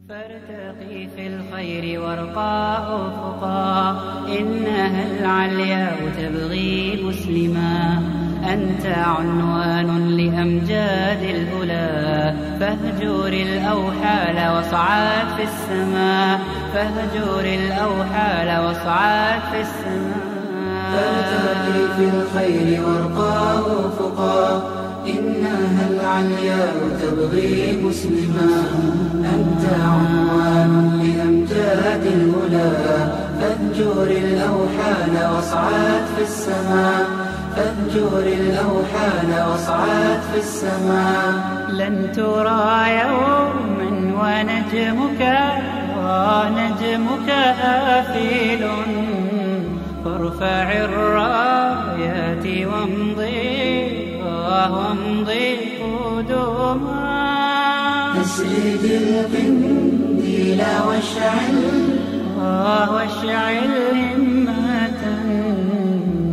فارتقي في الخير وارقى أفقا إنها العلياء تبغي مسلما أنت عنوان لأمجاد الأولى فاهجر الأوحال واصعد في السماء فاهجر الأوحال واصعد في السماء فارتقي في الخير وارقى أفقا إنها العلياء تبغي مسلما أنت عنوان لأمجاد الأولى فاهجر الأوحال واصعد في السماء فاهجر الأوحال واصعد في السماء لن ترى يوما ونجمك آفل فارفع الرايات وامضي قدما أسرج القنديل واشعل همة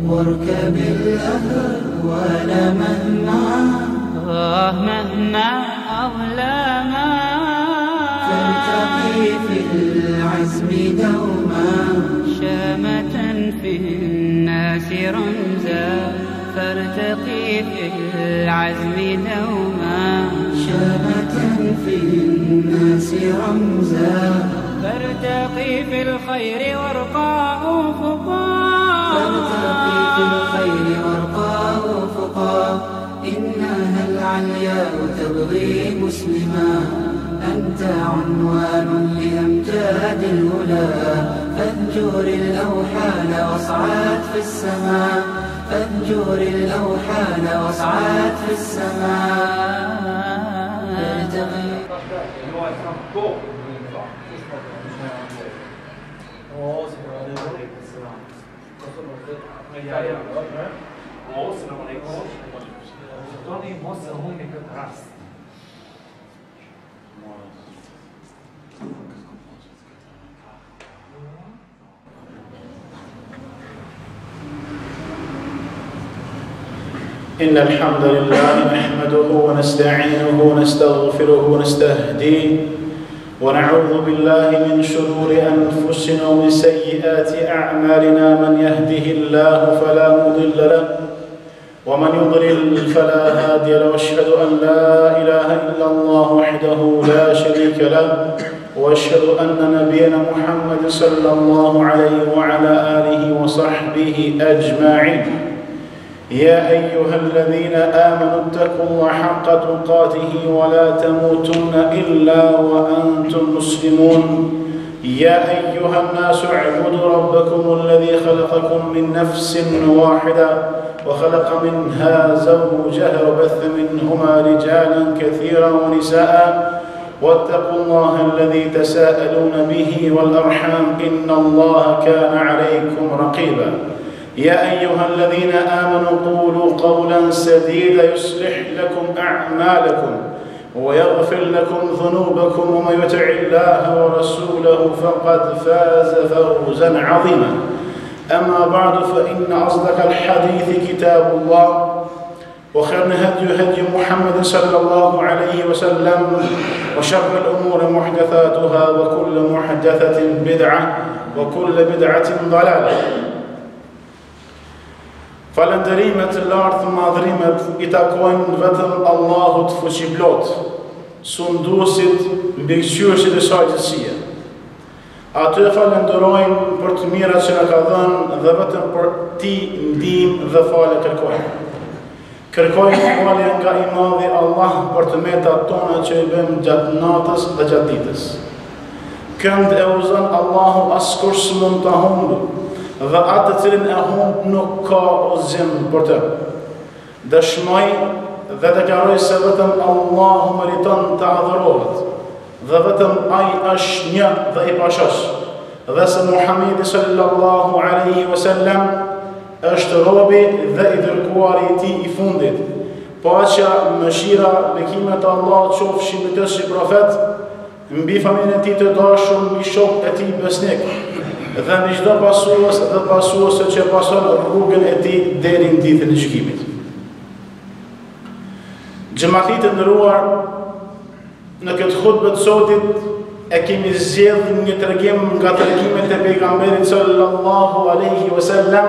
واركب الأهوال مهما أظلما فارتقي في العزم دوما شامة في الناس رمزا فارتقي في العزم دوما شامة في الناس رمزا فارتقي في الخير وارقى أفقا فارتقي في الخير وارقى أفقا إنها العلياء تبغي مسلما أنت عنوان لأمجاد الأولى فاهجر الأوحال واصعد في السماء فاهجر الأوحال واصعد في السماء إن الحمد لله نحمده ونستعينه ونستغفره ونستهديه ونعوذ بالله من شرور أنفسنا ومن سيئات أعمالنا من يهده الله فلا مضل له ومن يضلل فلا هادي له وأشهد أن لا إله إلا الله وحده لا شريك له وأشهد أن نبينا محمد صلى الله عليه وعلى آله وصحبه أجمعين يا أيها الذين آمنوا اتقوا الله حق تقاته ولا تموتن إلا وأنتم مسلمون يا أيها الناس اعبدوا ربكم الذي خلقكم من نفس واحدة وخلق منها زوجها وبث منهما رجالا كثيرا ونساء واتقوا الله الذي تساءلون به والأرحام إن الله كان عليكم رقيبا يا أيها الذين آمنوا قولوا قولا سديدا يصلح لكم أعمالكم ويغفر لكم ذنوبكم ومن يطع الله ورسوله فقد فاز فوزا عظيما أما بعد فإن أصدق الحديث كتاب الله وخير هدي محمد صلى الله عليه وسلم وشر الأمور محدثاتها وكل محدثة بدعة وكل بدعة ضلالة Falënderimet të lartë, madhrimet i takojnë vetëm Allahut fuqiplot, sunduesit, mbikëqyrësit e saj gjithësie. Atë e falenderojnë për të mirat që na ka dhënë dhe vetëm për ti ndihmë dhe falë kërkojnë. Kërkojnë falje nga i madhi Allah për të metat tona që i bëjmë gjatë natës dhe gjatë ditës. Kënd e uzon Allahu askush s'mund ta humbë, dhe atë cilin e humb nuk ka udhëzim për të. Dëshmoj dhe deklaroj se vetëm Allahu meriton të adhurohet, dhe vetëm ai është një dhe i pashosh, dhe se Muhamedi sallallahu alaihi wasallam është robi dhe i dërguari i tij i fundit. Paqja, mëshira, bekimet e Allahut qofshin mbi të si profet, mbi familjen e tij të dashur, mbi shokët e tij besnik, dhe në çdo pasues dhe pasuese që pason rrugën e tij deri në ditën e gjykimit. Xhamatit e nderuar, në këtë hutbë të sotit e kemi zgjedhur një tregim nga tregimet e pejgamberit sallallahu alaihi wasallam,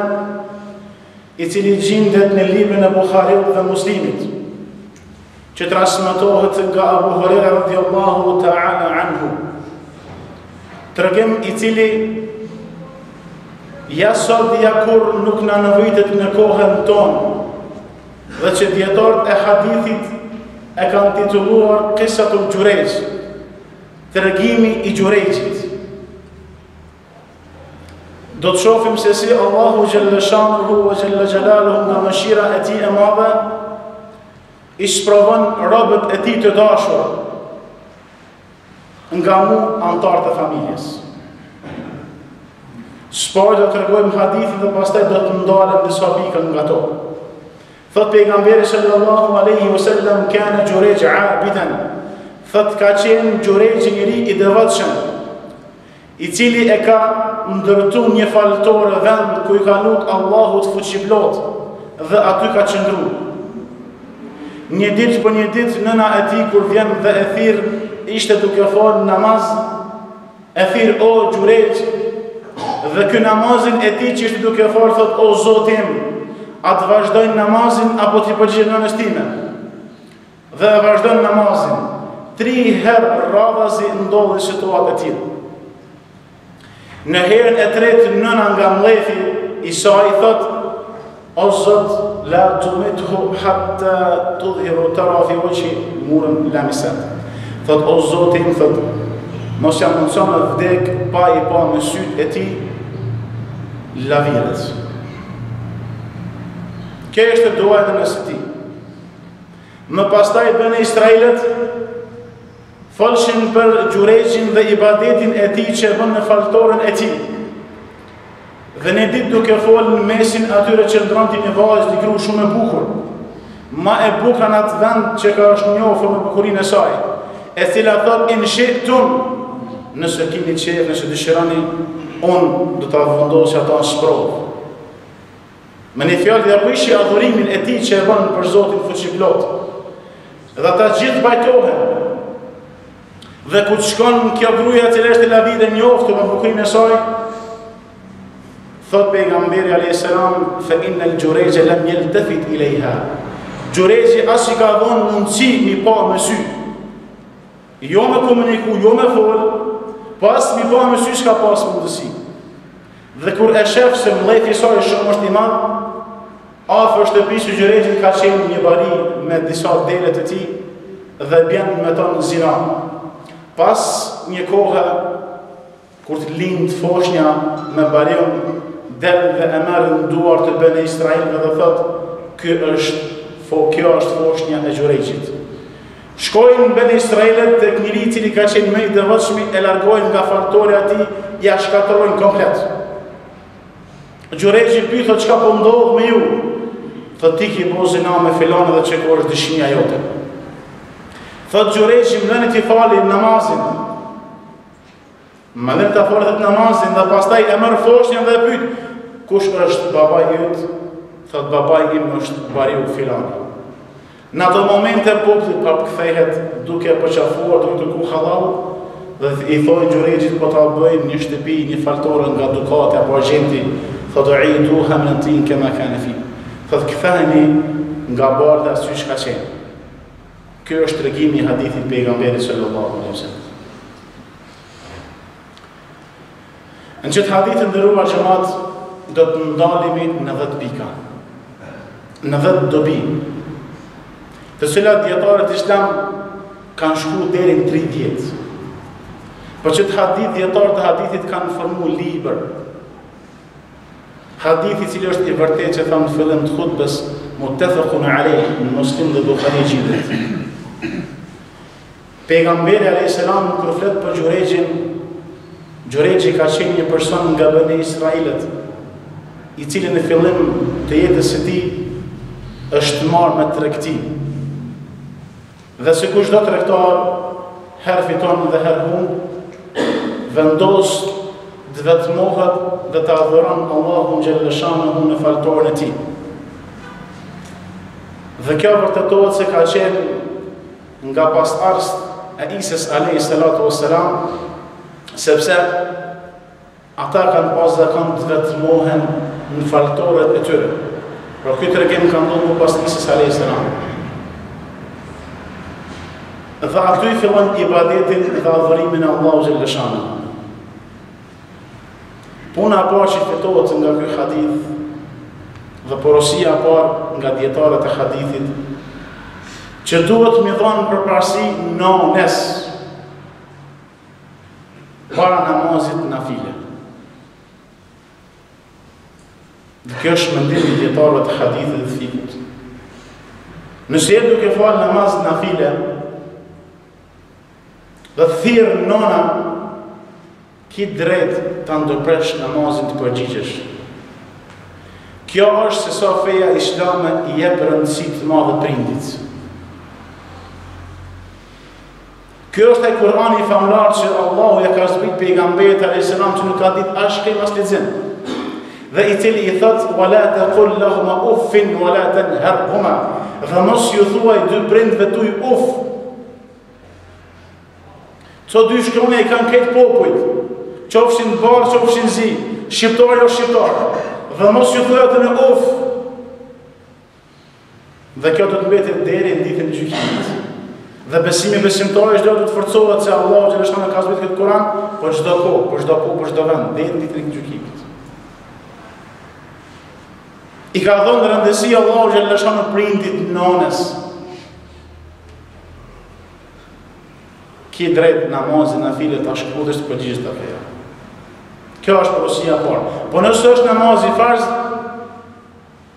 i cili gjendet në librin e Buhariut dhe Muslimit, që transmetohet nga Abu Huraira radhiyallahu ta'ala anhu. Tregim i cili ja sot ja kur nuk na nevojitet në kohën tonë, dhe që dietarët e hadithit e kanë titulluar Qisatul Jurayj, tregimi i Jurayjit. Do të shohim se si Allahu Jalla Shanuhu wa Jalla Jalaluhu nga mëshira e tij e madhe i sprovon robët e tij të dashur, nga mu antar të familjes. Shpoj do të tregojmë hadithin dhe pastaj do të ndalen disa pika nga to. Thot pejgamberi sallallahu alaihi wasallam, kana Jurayj abidan. Thot ka qenë Jurayj njëri i devotshëm, i cili e ka ndërtu një faltore vend ku i ka lut Allahut fuqiplot dhe aty ka qëndru. Një ditë për një ditë nëna e tij kur vjen dhe e thirr, ishte duke fol namaz, e thirr o Jurayj, dhe ky namazin e tij që ishte duke fol thot o Zotim, a të vazhdojnë namazin apo t'i përgjigj nënës time? Dhe vazhdojnë namazin. 3 herë radhazi ndodhi situatë e tillë. Në herën e tretë nëna nga mlethi i saj thot, o Zot, la tumithu hatta tudhiru tara fi wajhi murën lamisat. Thot o Zotim, thot, mos ja mundson të vdek pa i pa me sytë e tij lavirës. Kjo është duaja e nësë ti. Më pastaj bënë Israelit folshin për Jurayjin dhe ibadetin e tij që bën në faltoren e tij. Dhe në ditë duke folë në mesin atyre që ndronti një vajzë një gru shumë e bukur, ma e bukur në atë vend që ka është njohur me bukurinë e saj, e cila thot in shi'tum, nëse keni qejf, nëse dëshironi, unë do ta vendosja ata në sprovë. Me një fjallë dhe përshi adhurimin e tij që e bën për Zotin fuqiplot. Dhe ata gjithë bajtohen. Dhe ku të shkon kjo gruaja që është e lavide njoftë me bukurinë e saj, thot pejgamberi alayhis salam, fa inna al-Jurayj lam yaltafit ilayha. Jurayji as i ka dhënë mundësi mi pa me sy. Jo me komuniku, jo me fol, pas mi pa me sy s'ka pas mundësi. Dhe kur e shef se mlethi i saj shumë është i madh, afër shtëpisë Jurayjit ka qenë një bari me disa dele të tij dhe bjen me ton zina. Pas një kohë, kur të lind foshnja me bariun, del dhe e merr në duar të bënë Israelve dhe thot, kjo është foshnja e Jurayjit. Shkojnë në bënë Israelet të njëri i cili ka qenë më i devotshëm, e largojnë nga faltori atij, ja shkatërrojnë komplet. Jurayji pyet thot, çka po ndodh me ju? Thot, ti ki bo zina me filan dhe që kur është dëshmia jote. Thot Jurayji, më lëni t'i fali namazin. Më lëni t'a fali dhe namazin dhe pastaj e mërë foshnjën dhe e pyet, kush është babaj jut? Thot, babaj im është bariu filani. Në ato momente populli përkthehet duke përqafuar, duke kërkuar halal, dhe i thojnë Jurayjit po ta bëjmë një shtëpi, një faltore nga dukati apo agenti. Thot, u'iduha min tin kama kana fi. Thot, ktheheni nga bardha siç ka qenë. Kjo është tregimi i hadithit pejgamberit sallallahu alaihi wasallam. Në këtë hadith të nderuar xhamat, do të ndalemi në 10 pika. Në 10 dobi, të cilat dietarët islam kanë shkruar deri në 30. Por që të hadith, dietarët e hadithit kanë formuar libër. Hadithi cili është i vërtetë që thamë në fillim të khutbës, muttafaqun alayh, në Muslim dhe Buhari gjithë. Pejgamberi alayhis salam kur flet për Jurayjin, Jurayji ka qenë një person nga bënë Israelit, i cili në fillim të jetës së tij është marrë me tregti. Dhe sikur çdo tregtar, herë fiton dhe herë humb, vendos të vetmohet dhe të adhuron Allahun xhalla shanuhu në faltoren e tij. Dhe kjo vërtetohet se ka qenë nga pasardhës e Isës alayhi salatu wassalam, Sepse ata kanë pas zakon të vetëmohen në faltoret e tyre. Por këtë tregim ka ndodhur pas Isës alayhis salam. Dhe aty fillon ibadetin dhe adhurimin e Allahu xhalla shanu. Puna e parë që fitohet nga ky hadith dhe porosia e parë nga dietarët e hadithit që duhet mi dhonë përparësi nones para namazit nafile. Dhe kjo është mendim i dietarëve të hadithit dhe fikut. Nëse je duke fal namaz nafile dhe thirr nona, ki drejt të ndërpresh namazin të përgjigjesh. Kjo është se sa feja islame i jep rëndësi të madhe prindit. Kjo është ai Kurani i famlar që Allahu ja ka zbrit pejgamberit alayhis salam që nuk ka ditë as shkrim as lexim. Dhe i cili i thot wala taqul lahuma uffin wala tanharhuma. Dhe mos ju thuaj dy prindve tuaj uff. Ço dy shkronja i kanë këtë popujt, qofshin barë, qofshin zi, shqiptar o shqiptar, dhe mos ju thuaj atë në uff. Dhe kjo do të mbetet deri në ditën e gjykimit. Dhe besimi besimtarë çdo të forcohet se Allahu xhaleshana ka zbritur këtë Kur'an për çdo kohë, për çdo kohë, për çdo vend, deri në ditën e gjykimit. I ka dhënë rëndësi Allahu xhaleshana prindit nones. Ki drejt namazin nafile ta shkruash të përgjigjesh të feja. Kjo është porosia e parë. Po nëse është namazi farz,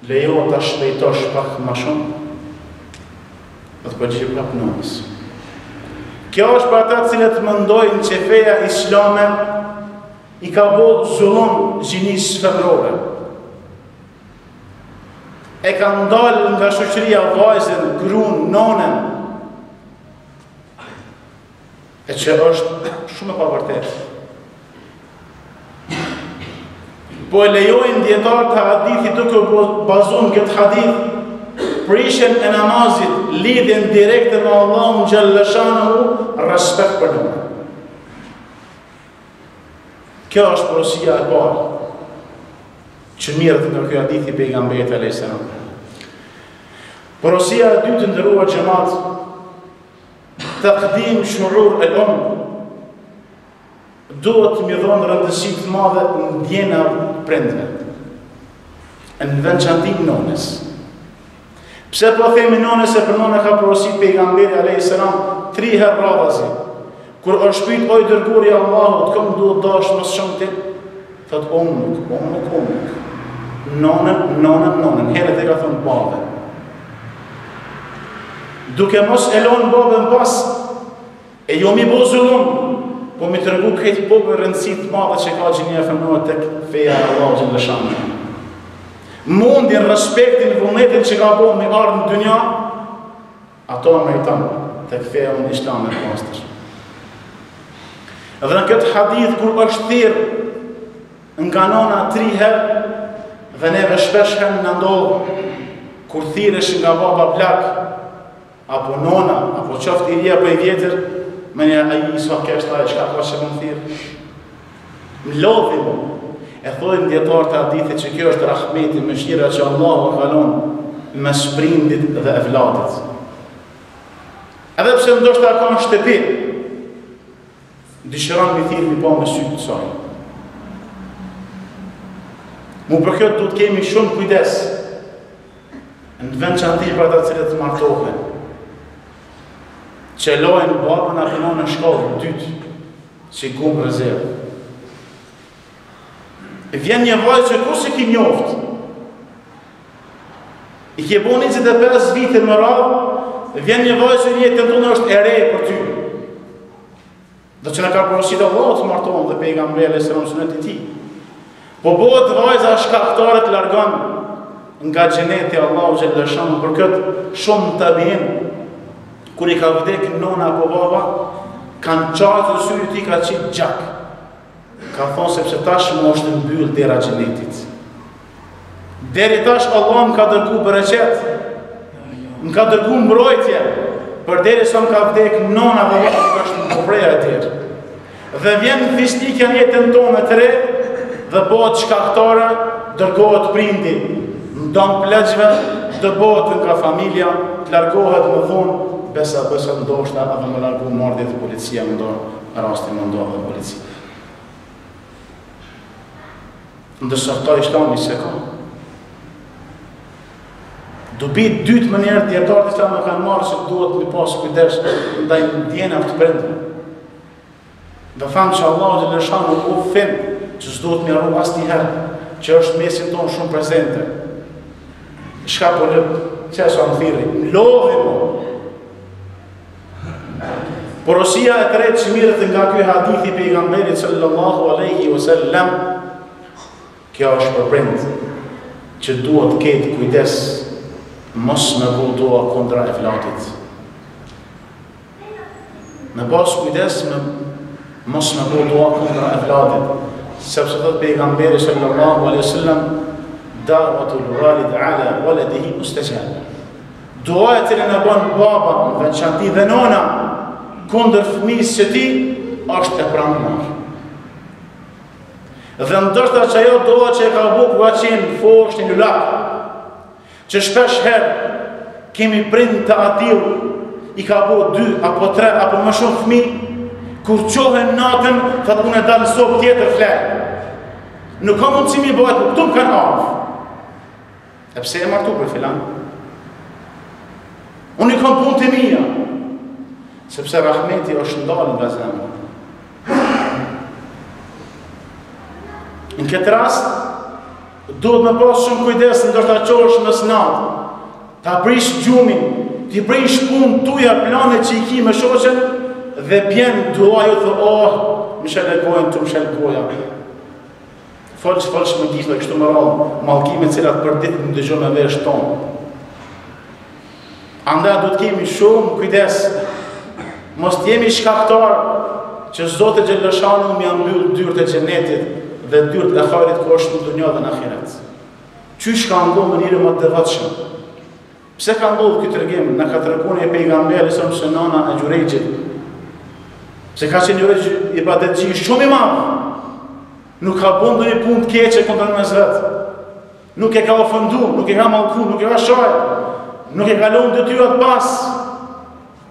lejo ta shpejtosh pak më shumë. Dhe të përgjigjesh prap namaz. Kjo është për ata të cilët mendojnë që feja islame i ka bërë zullum gjinisë femrore. E ka ndalë nga shoqëria vajzën, gruan, nonën. E që është shumë e pavërtetë. Po e lejojnë dietarët të hadithit duke bazuar këtë hadith prishjen e namazit, lidhjen direkte me Allahun xhalla shanuhu, respekt për nonën. Kjo është porosia e parë që mirët nga ky hadith i pejgamberit alayhis salam. Porosia e dytë, ndëruar xhamat, taqdim shurur e duhet të mi dhonë rëndësi të madhe në ndjena prindve, në veçanti nones. Pse po themi nones e për none ka porosit pejgamberi alayhis salam 3 herë radhazi. Kur është pyet oj dërguari i Allahut, këmë duhet dash më shumë ti? Thot ummuk. Nonën, herët e ka thënë babën. Duke mos e lonë babën pas, e jo mi bo zullum, po mi tërgu këtë popë rëndësi të madhe që ka gjinia femnore tek feja e Allahu xhalla shanuhu. Mundin, respektin, vullnetin që ka bo me ardhë në dynja, ato e meriton tek feja unë islame të pastër. Dhe në këtë hadith kur është thirr nga nona 3 herë, dhe neve shpesh herë në ndodhë kur thirresh nga baba plak, apo nona, apo qoftë i ri apo i vjetër, me një aji s'ka kështë aje, qka ka që më thirë? Më lodhi mu. E thojnë djetarë të hadithit që kjo është rahmeti, mëshira që Allahu kalon me sprindit dhe evladit. Edhe pse ndoshta ka në shtëpi, dëshiron mi thirë mi pa me sytë të saj. Mu për kjo du të kemi shumë kujdes, në vend që antil për ata cilët të martohen, që lojnë babën apo nonën në shkollë dytë, që gumë rezervë. Vjen një vajzë që kur se ki njoftë, i ke bo 25 vite më radhë, vjen një vajzë që një të ndonë është e re për ty. Dhe që në ka porosit Allah të martohen dhe pejgamberi alayhis salam sunet i tij. Po bëhet vajza shkaktare të largon nga xheneti Allahu xhalla shanuhu. Për këtë shumë tabiin kur i ka vdek nona apo baba, kanë qatë në syri ti ka qitë gjak. Ka thonë sepse tash më është në mbyllë dera xhenetit. Deri tash Allah më ka dërgu bereqet, më ka dërgu mbrojtje, për deri sa më ka vdek nona dhe baba ka është në pobreja e tjerë. dhe vjen fisnikja në jetën tonë të re dhe bëhet shkaktare, dërgohet prindi, ndon pleqve, dëbohet nga familja, të largohet më thunë, besa ndoshta edhe më largu mardhjet e policia më ndonë rastin më ndonë dhe policia. Ndërsa këta islami se ka. Dobit dytë më njerë djetarët islami kanë marrë se duhet me pas kujdes ndaj ndjenjave të brendme. Dhe thamë që Allah dhe lëshanu u fin që s'duhet me arru asnjëherë, që është mesin tonë shumë prezente. Shka po lëpë, që sa më thiri, më lodhi mo. Porosia e tretë që mirët nga kjo hadithi pejgamberit sallallahu alaihi wasallam, kjo është përprind që duhet ketë kujdes mos me bu doa kundra e flatit. Me pas kujdes mos me bu doa kundra e flatit, sepse thot pejgamberi sallallahu alaihi wasallam da'watul walid ala waladihi mustajab. Doa e cilën e bën baba në veçanti dhe nona kundër fëmijës së tij është e pranuar. Dhe ndoshta që ajo doa që e ka bu ku ka qenë fosh një lulak, që shpesh herë kemi prind të atil i ka bu 2 apo 3 apo më shumë fëmijë, kur qohen natën, thot unë e dalë sopë tjetër flejë. Nuk ka mundësi mi bëhet, këtu më kanë avë. E pse e martu për filan? Unë i kam punë të mija, sepse rahmeti është ndalë nga zemë. Në këtë rast, duhet me pas shumë kujdes në ndoshta qosh në snatë, ta prish gjumin, ti prish punë tuja, planet që i ki me shoqen, dhe bjen duaj u thë, më shelekojnë të më shelgoja. Folç më gjithë dhe kështu më rallë, malkime cilat për ditë më dëgjo me vesh tonë. Andaj du të kemi shumë kujdes, mos t'jemi shkaktar që Zotë Gjellëshanu më janë mbyllë dyrët e gjenetit dhe dyrët e hajrit ku është në dunja dhe në ahiret. Qysh ka ndohë më njëri më të devatshëm? Pse ka ndohë këtë rëgim? Në ka të rëpune e pejgamberi sëmë së nana e Gjurejgjit. Pse ka që Gjurejgjit i badetëgji shumë i madhë. Nuk ka bundu një punë të keqe kundër me zvetë. Nuk e ka ofendu, nuk e ka malku, nuk e ka shajt, nuk e ka lonë të tyrat pas.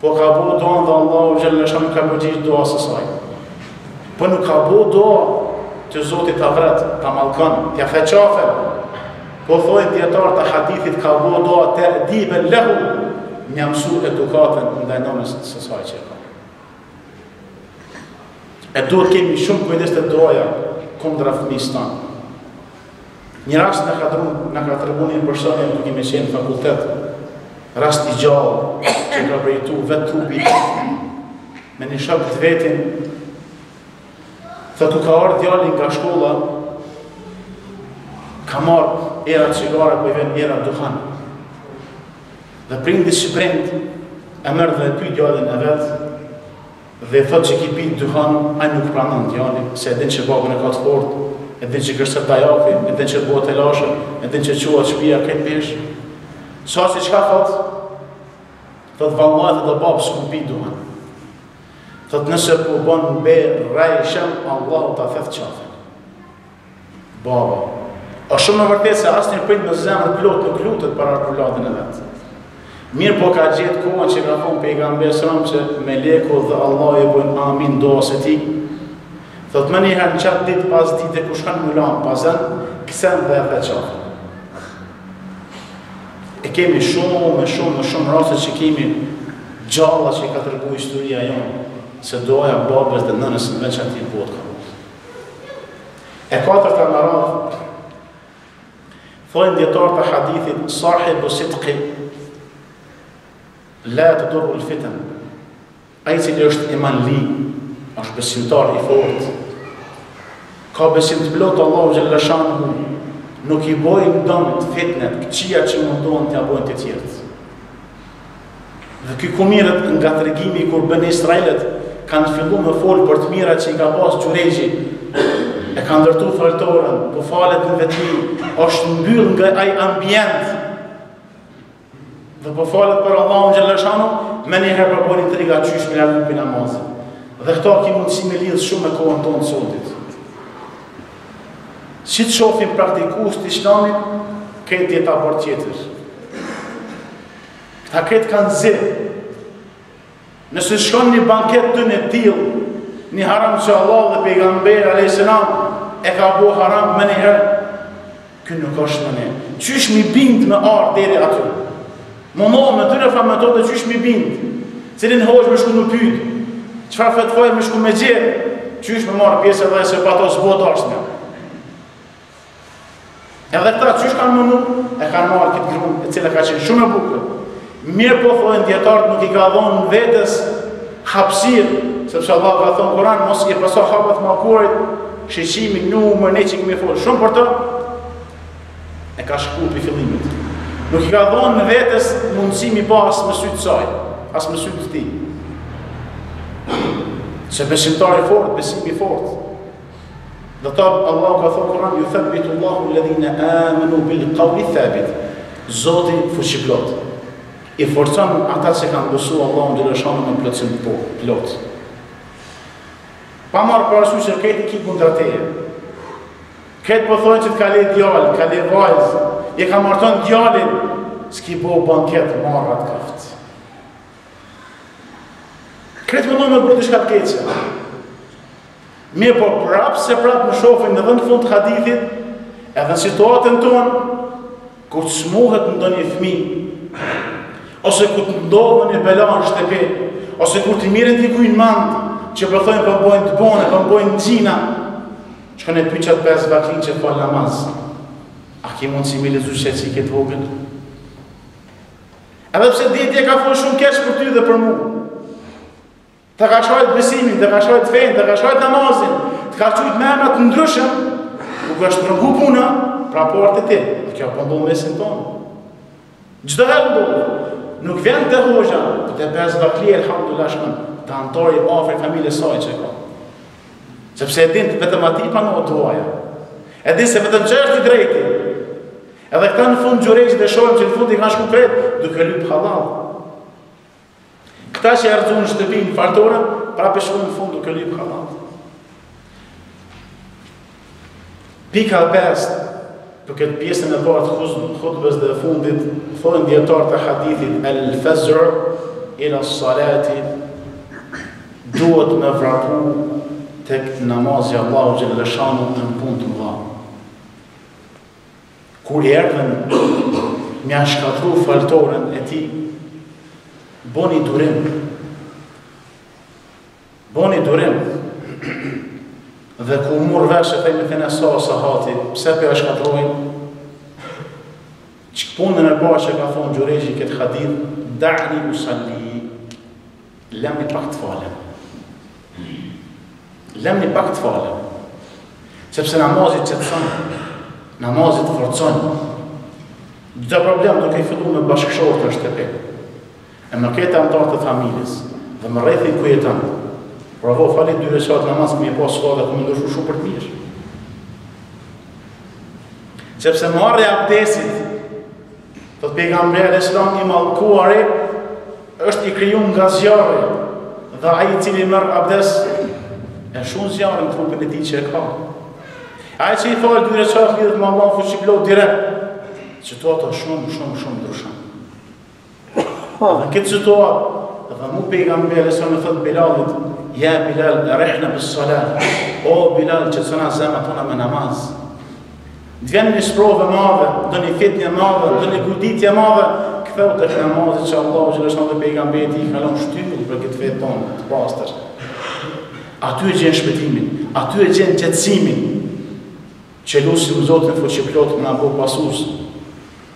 Po ka bu doan dhe Allahu Gjellëshan ka përgjith doa sësaj. Po nuk ka bu doa të Zotit të vret, të malkon, të jafe qafe. Po thojnë djetarë të hadithit ka bu doa të dibe lehu, një mësu edukatën ndaj nëmës sësaj që ka. E duhet kemi shumë kujdes të doja kundra fëmijës tanë. Një rast në ka tërbu një përsonje në kemi qenë në fakultet, rast i gjallë që ka përjetu vetë trupit me një shok të vetin, thëtu ka ardhë djallin nga shkolla, ka marrë era cigare për i ven era duhan. Dhe prindis që prind e mërë dhe py djallin e vetë, dhe thot që ki pit duhan, a nuk pranon djallin, se edhin që babën e ka të fort, edhin që gërset dajaki, edhin që bëhet e lashe, edhin që quat shpia këtë pesh. Sa që qka thot vallaj dhe babë s'ku pit duhan. Thot nëse po bon në be rajshem, Allahu ta theth qafën. Baba. A shumë në vërtet se asë një prind në zemër plot nuk lutet para përladin e vetë. Mirë po ka gjithë kohën që ka thonë pejgamber sëram që me leku dhe Allah e bojnë amin doas e ti. Thot më njëherë në qatë ditë pas ditë e ku shkanë mulan pazen, kësen dhe e dhe qafën. E kemi shumë rase që kemi gjalla që i ka tërgu historia jonë, se doja babës dhe nënës në veç ati botë ka. E katërta në radhë, thojnë djetarë të hadithit, sahibu sidqi, la të dorë fitën. Ai cili është iman li, është besimtar i fort, ka besim të plotë Allahu Gjellëshanhu, nuk i bojnë dëmë të fitnet, këqia që mundohen të ja bojnë të tjertë. Dhe ky kumirët nga të regimi kur bënë Israelet kanë fillu me folë për të mira që i ka pas Gjurejgji, e kanë ndërtu faltoren, po falet në vetëmi, është mbyll nga ai ambient, dhe po falet për Allahun Gjellëshanu, me njëherë përbojnë të riga qysh me lërgu për namazin. Dhe këta ki mundësi me lidhë shumë me kohën tonë sotit. Si të shofim praktikus të islamin, këtë jetë aport tjetër. Këta këtë kanë zirë. Nëse shkon një banket të në tilë, një haram që Allah dhe pejgamberi a.s. e ka bo haram më njëherë, kënë nuk është më një. Qysh mi bind me arë deri aty? Monohë me tyre fa metode qysh mi bind? Cilin hoqë me shku në pyjtë? Qëfar fetfoj me shku me gjerë? Qysh me marë pjesë edhe se pa to s'bot arsme? Edhe këta qysh kanë mënu? E kanë marë këtë grunë e cila ka qenë shumë e bukë. Mirë po thojnë djetartë nuk I ka dhonë në vetës hapsirë, sepse Allah ka thonë Kur'an, mos I paso hapat malkurit, shqimi, numër, ne që këmi folë. Shumë për të, e ka shku për fillimit. Nuk I ka dhonë në vetës mundësimi pa asë më sytë saj, asë më sytë të ti. Se besimtari fort, besimi fort. Dhe ta Allah ka thonë Kur'an, ju thëbbitu Allahu ledhine amenu bil qawli thabit. Zoti fuqiplot. I forcon ata që kanë besu Allah në gjërëshanë me plotësim plot. Pa marë parasysh që këtë I ki kundrateje. Këtë po thonë që të ka le djallë, ka le vajzë, je ka marton djallin, s'ki bo banket marë atë kaftë. Këtë më me bërë të shka të keqë. Mirë po prapë se prapë më shofin në dhënë fund të hadithit, edhe në situatën tonë, kur të smuhet në do një fmi, ose kur të ndodhë në një bela në shtepe, ose kur të mirën t'i kujnë mandë, që përthojnë përmbojnë të bone, përmbojnë gjina, që kënë e pyqat 5 baklin që falë namaz. A ki mundë si me lezu shetë si këtë vogën? Edhe pse ditje ka folë shumë kesh për ty dhe për mu. Të ka shajt besimin, të ka shajt fejnë, të ka shajt namazin, të ka qujt me emrat të ndryshëm, nuk është nërgu puna, pra portë e ti. Dhe kjo përmbohë mesin tonë. Gjdo herë ndodhë. Nuk vjen të hoxha, për të 5 bakli, elhamdulillah shkën, të antari afri familje saj që ka. Sepse e din të vetëm ati pa në otuaja. E din se vetëm që është I drejti. Edhe këta në fund gjurejqit e shojmë që në fund I kanë shku krejt, duke lypë halal. Këta që e rëzun në shtëpin fartore, prapë shku në fund duke lypë halal. Pika 5, për këtë pjesën e partë khutbës dhe fundit, thonë djetarë të hadithit, el-fezër, ila salati, duhet me vrapu tek namazja Allahu Gjellëshanu në punë të mëdha. Kur I erdhen mja shkatru faltoren e ti, boni durim. Boni durim. Dhe ku mur vesh e thejme të nësa o sahati, pse për e shkatrojnë? Që punën e ba që ka thonë gjurejgji këtë hadith, da'ni usalli, lemni pak të falem. Lemni pak të falem. Sepse namazit që të thënë, namazit të forconë. Gjëta problem duke I fillu me bashkëshorë të shtëpi. E më kete antarë të familjes, dhe më rejthin ku jetanë. Provo falit 2 reqat namaz këmi e pas shkoda këmi ndëshu shumë për të mirë. Sepse marrë e abdesit, të pejgamberi Islam I mallkuari, është I kryun nga zjarri, dhe aji cili mërë abdes, e shumë zjarri në trupin e ti që e ka. Aji që I falë 2 reqat lidhët më Allah fuqiplo direkt, situatë shumë ndryshon. Dhe këtë situatë, dhe mu pejgamberi Islam e thëtë Bilalit, ja Bilal, rehna për salat, o Bilal që të sëna zemë atona me namaz. Të vjen një sprove madhe, do një fitnje madhe, do një guditje madhe, këtheu të këtë namazit që Allah që lëshon dhe pejgamberi I kalon shtypull për këtë fetë tonë, të pastër. Aty e gjenë shpëtimin, aty e gjenë qetësimin, që lusim Zotin fuqiplot më nga bo pasus,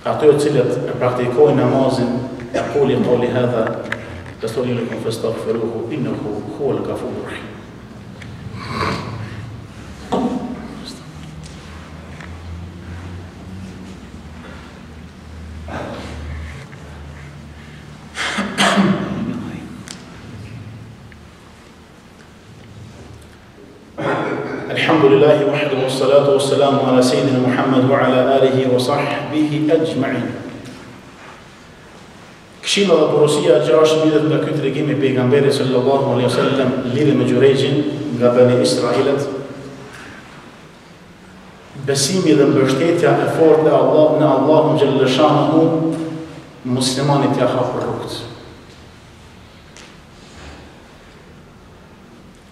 aty e cilët e praktikojnë namazin, e qoli hadha, أستغفر لكم فاستغفروه إنه هو الغفور الرحيم. الحمد لله وحده والصلاة والسلام على سيدنا محمد وعلى آله وصحبه أجمعين. Këshilla dhe porosia që është lidhet nga ky tregim i pejgamberit sallallahu alaihi wasallam lidhje me Xhurejxhin nga Bani Israilet. Besimi dhe mbështetja e fortë në Allahun xhallashahu muslimanit ja hap rrugët.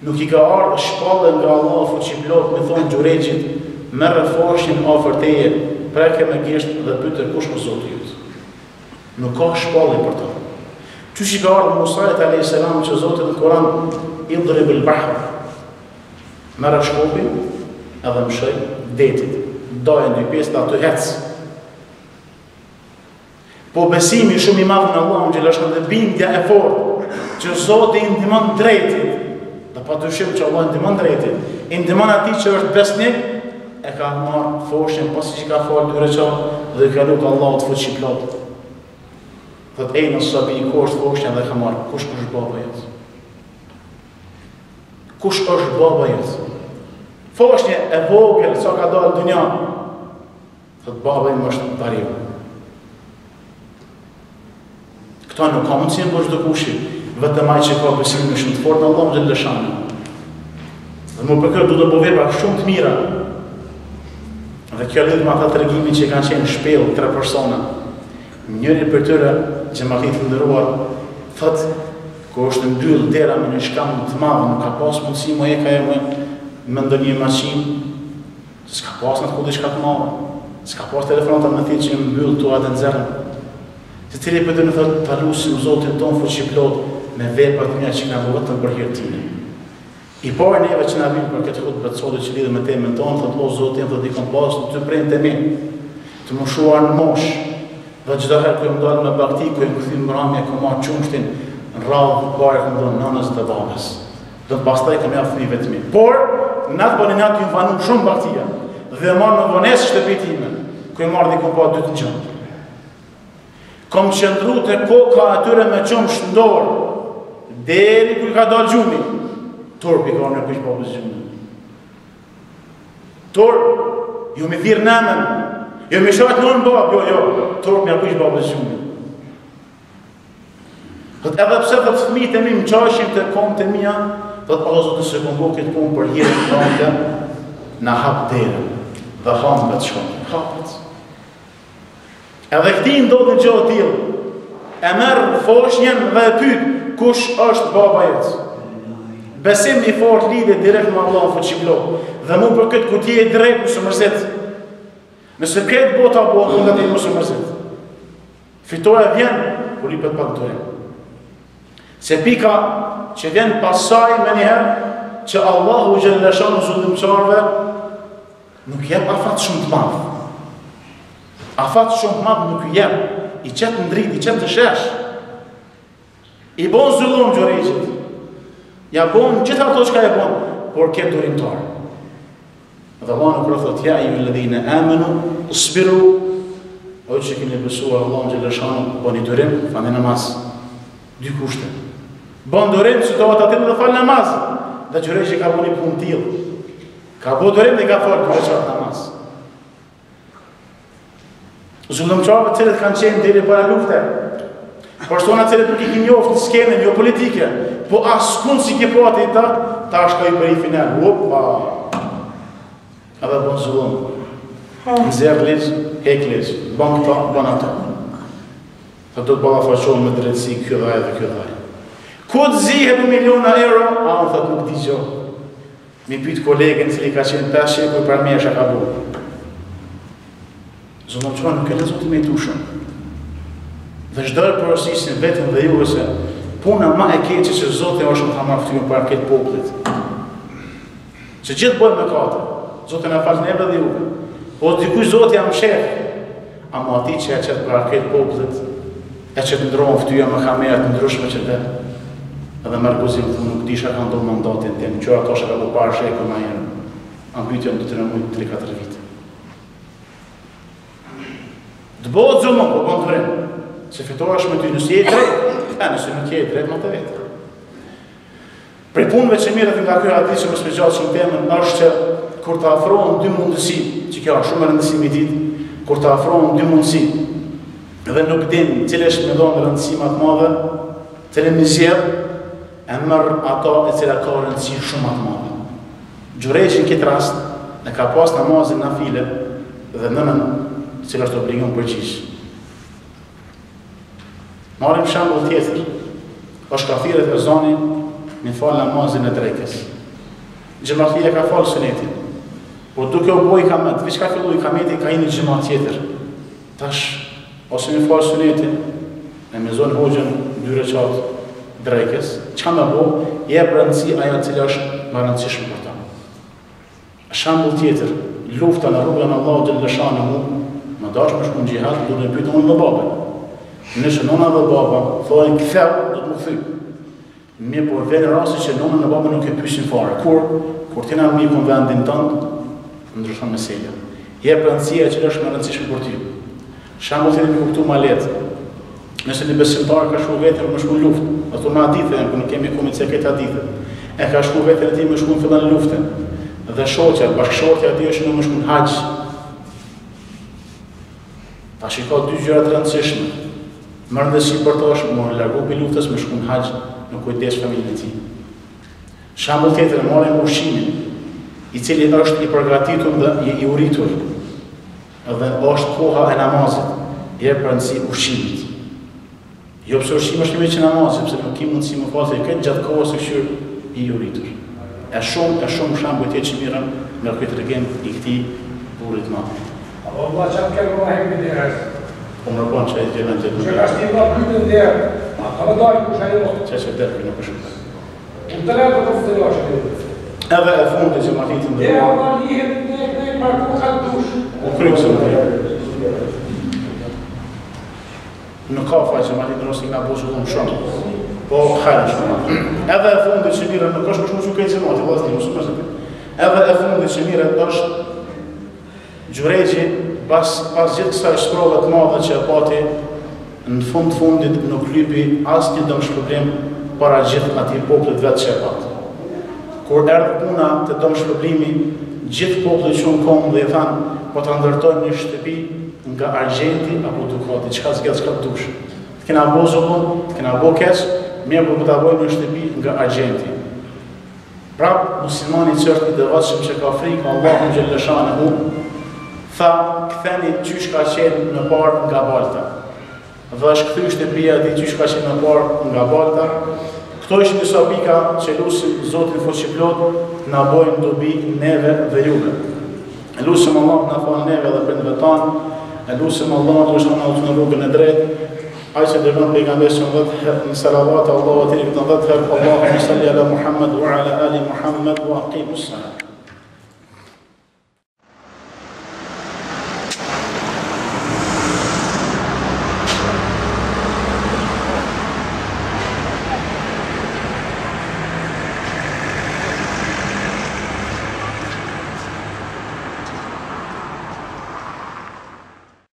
Nuk i ka ardhur shpallë nga Allahu fuqiplot me thonë Xhurejxhit, merr foshin afër teje, preke me gisht dhe pyet kush është Zoti yt. Nuk ka shpallë për ta. Qysh i ka ardhur Musa alayhis salam që Zoti në Kur'an idrib al-bahr. Merr shkopin edhe mshoj detit. Dojën dy pjesë të aty hec. Po besimi shumë i madh në Allahun xhallashan dhe bindja e fortë që Zoti i ndihmon drejtit. Dhe padyshim që Allah i ndihmon drejtit. I ndihmon atij që është besnik, e ka marrë foshin pasi që ka falë 2 rekat dhe ka lutur Allahut fuqiplot. Thot e në sabi i kosht foshin dhe ka marrë, kush është baba jëtë? Kush është baba jëtë? Foshnje e vogël, sa ka dalë dunja. Thot baba im është Dariu. Këta nuk ka mundësi në bërë çdo kushi, vetëm ai që ka besimin shumë të fortë në Allahun xhallashahu. Dhe më për këtë du të bëj vepra shumë të mira. Dhe kjo lidh me ata tregimin që kanë qenë shpellë 3 persona. Njëri për tyre që ma këtë ndëruar, thot, ko është mbyll dera me një shkam të madhe, nuk ka pas mundësi më e ka e me ndër një maqinë, s'ka pas në të kodi shka të madhe, s'ka pas telefonata me thit që një mbyll të atë nëzërën. Se tiri për tyre thot, ta lusim Zotin tonë fuqiplot me veprat mja që nga vëtën për hirtine. I parë neve që nga vinë për këtë hudë bëtësodit që lidhë me temën tonë, thot, o Zotin, thot, i kom pas në ty prejnë të mi, të më shuar në mosh, dhe gjitha herë kërë më dalë me bakti, kërë më këthim mramje, kërë marë qumshtin, në rrallë, kërë kërë më donë nënës dhe babës. Dhe pastaj kërë me fëmijëve të mi. Por, në atë bëni natë ju vanu shumë baktia, dhe marë në vonesë shtëpitime, kërë marë dhe kom pa 2 të gjëmë. Kom qëndru të koka atyre me qumsh ndorë, deri kërë ka dalë gjumi, torpi ka në kërë babës gjumi. Torp, ju me thirë nëmën, jo me shatë nënë babë, jo, torp me akush babës gjumë. Edhe pse dhe të fëmijët e mi më qashin të kom të mija, dhe të Zotë se kom bo këtë punë për hirë të rande, në hapë dere, dhe hamë me të shkonë, hapët. Edhe këti ndodhë në gjohë t'ilë, e merë foshnjen dhe e pytë, kush është baba jetë. Besim i fort lidhe direkt me Allah fuqiblo, dhe mu për këtë kutje i drejt mësë mërzit. Nëse këtë bota bëhet nga të i mësë mërzit. Fitoja vjen, kur i pët pak dore. Se pika që vjen pasaj me njëherë, që Allahu xhallashahu zullumçarve nuk jep afat shumë të madh. Afat shumë të madh nuk jep, i qetë ndrit, i qetë të shesh. I bon zullum Xhurejxhit. Ja bon gjitha ato çka e bon, por ke durimtar. Dhe Allah nuk rëthot, ja ju lëdhine amenu, usbiru, o që keni besuar Allah në xhallashahu, boni durim, fani namaz. 2 kushte. Bon durim, që dohet atim dhe falë namaz. Dhe Xhurejxhi ka boni punë tillë. Ka bo durim dhe ka falë 2 rekat namaz. Zullumçarët të cilët kanë qenë deri para lufte, persona të cilët nuk i njoftë në skenën jo politike, po askund si ke po ati ta është ka i bëri final. Opa! Edhe bon zullum. Nëzirë liz, hek liz. Bon këta, bon ato. Tha do të bëlla faqohë me drejtësi kjo dhaj dhe kjo dhaj. Ku të zihet në miliona euro, a unë thët nuk di gjo. Mi pytë kolegën cili ka qenë 5 shekuj për mesha ka bu. Zullumçar nuk e lezot i me tu shumë. Dhe shdojë përësisin vetën dhe juve se puna ma e keqe që Zotë e është në thamar fëtyjën për këtë poplit. Që gjithë bojë me kate, Zotë e në falë neve dhe juve. Po dikuj Zotë jam shef, ama ati që e qëtë për këtë poplit, e që të ndronë fëtyja me kamerat të ndryshme që dhe, edhe mërguzim të nuk disha ka ndonë mandatin të në qëra tosha ka po parë shekë ma jenë, ambytja në të të nëmujtë 3-4 vite. Të bëhët zullon, po bënë të rinë, se fitoha është me ty nësë je drejt, nësë nuk je drejt ma të vetë. Prej punëve që mirët nga kjo hadith që më spegjatë që në temën, është që kur të afrohen 2 mundësi, që kjo është shumë e rëndësimi ditë, kur të afrohen 2 mundësi, dhe nuk din cilësh me dhonë rëndësi më të madhe, cilën në zjedh, e mërë ato e cila ka rëndësi shumë më të madhe. Gjurejqi në këtë rast, e ka pas namazin në file dhe nënën cilë është obligon përgjish. Marim shambull tjetër, është kafiret e zoni në falë namazin e drekës. Gjematia ka falë sunetin, po duke u boj kamet, vish ka fillu i kameti ka i një gjemat tjetër. Tash, ose në falë sunetin, e me zonë hoxën 2 reqatë drekës, që ka me bo, je rëndësi aja cilë është më rëndësishmë për ta. Shambull tjetër, lufta në rrugën Allahu dhe lëshanë mu, më dash më shku në gjihad, du në pytë unë me babën. Nëse nona dhe baba, thojnë këtheu, do të më thy. Mirë, por vene rasti që nona dhe baba nuk e pysin fare. Kur tina në mikun vendin tëndë, ndryshon me selja. Je rëndësia që është më rëndësishme për ty. Shambull tjetër me kuptu ma letë. Nëse një besimtar ka shku vetër më shku në luftë, ato në adithë, nuk kemi kumit se këtë adithë. E ka shku vetër e ti më shku në fillan luftën. Dhe shoqja, bashkëshortja ati është në më shku në haqë. Ta shi ka 2 gjërat rëndësishme. Më rëndësi për të është më largu për luftës më shku në haqë në kujdes familjen e ti. Shambull tjetër e marim ushqimin, i cili është i përgatitur dhe i uritur. Dhe është koha e namazit, je për rëndësi ushqimit. Jo pëse ushqim është një që namazit, pëse nuk ki mundësi më falë të këtë gjatë kohës të këshyrë i uritur. E shumë shambull tjetë që mirën në këtë regim i këti burit ma. Allah që më kërë më hemi dhe rrës. Po më rëpon që e gjenë në gjithë. Që ka shtim nga pytën dhe rrë. A ka më dajë kush ajo. Që dërë nuk është shumë. Unë të lërë të të të të edhe e fundi që ma hitën dhe dhe Allah lihet dhe marku ka dush. u krypë se më të nuk ka faj që ma hitën rosë nga bosë të më shumë. Po, hajnë shumë. Edhe e fundi që mire nuk është shumë kejtë që mati, vazhdi, më shumë është. Edhe e fundi që mire është gjurejgji pas gjithë kësaj shprove të madhe që e pati në fundit nuk lypi asë një dëmsh problem para gjithë ati poplit vetë që e pati. Kur erdhë puna të dëmsh problemi, gjithë poplit që në komë dhe i thanë, po të ndërtojnë një shtëpi nga argjenti apo dukati, qka zgjedhë qka të dush. Të kena bo zokon, të kena bo keq, mirë po të bojnë një shtëpi nga argjenti. Prap, muslimani qërti dhe vatëshëm që ka frikë, Allahum Gjellëshanë hu, tha, këtheni qysh ka qenë në parë nga balta. Dhe është këthy shtëpia di qysh ka qenë në parë nga balta. Këto ishë njësa pika që lusim Zotin Fuqiplot në bojnë dobi neve dhe juve. Lusim Allah në falë neve dhe për në vetan, lusim Allah në dushë në rrugën e drejtë, ajë që dërgën pejgamberi në 10 herë në salavatë, Allahu atiri këtë 10 herë, Allahumma salli ala Muhammad wa ala ali Muhammad wa aqimus salam.